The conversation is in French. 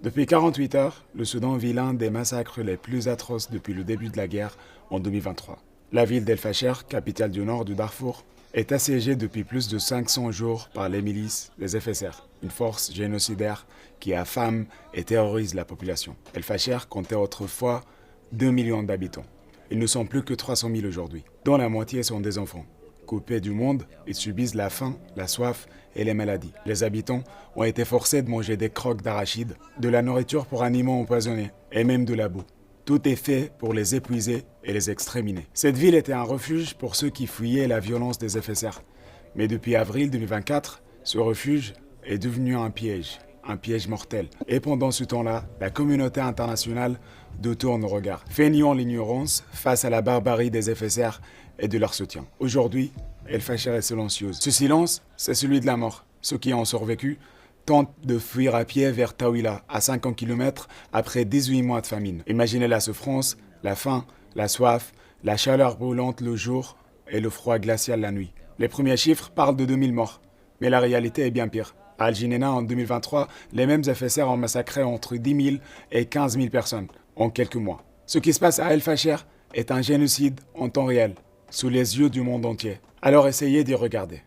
Depuis 48 heures, le Soudan vit l'un des massacres les plus atroces depuis le début de la guerre en 2023. La ville d'El Fasher, capitale du nord du Darfour, est assiégée depuis plus de 500 jours par les milices des FSR, une force génocidaire qui affame et terrorise la population. El Fasher comptait autrefois 2 millions d'habitants. Ils ne sont plus que 300 000 aujourd'hui, dont la moitié sont des enfants. Coupés du monde, ils subissent la faim, la soif et les maladies. Les habitants ont été forcés de manger des croques d'arachide, de la nourriture pour animaux empoisonnés et même de la boue. Tout est fait pour les épuiser et les exterminer. Cette ville était un refuge pour ceux qui fuyaient la violence des FSR. Mais depuis avril 2024, ce refuge est devenu un piège mortel. Et pendant ce temps-là, la communauté internationale détourne nos regards, feignant l'ignorance face à la barbarie des FSR et de leur soutien. Aujourd'hui, El Fasher est silencieuse. Ce silence, c'est celui de la mort. Ceux qui ont survécu tentent de fuir à pied vers Tawila, à 50 km après 18 mois de famine. Imaginez la souffrance, la faim, la soif, la chaleur brûlante le jour et le froid glacial la nuit. Les premiers chiffres parlent de 2000 morts, mais la réalité est bien pire. À Al Jineina, en 2023, les mêmes FSR ont massacré entre 10 000 et 15 000 personnes en quelques mois. Ce qui se passe à El Fasher est un génocide en temps réel, sous les yeux du monde entier. Alors essayez d'y regarder.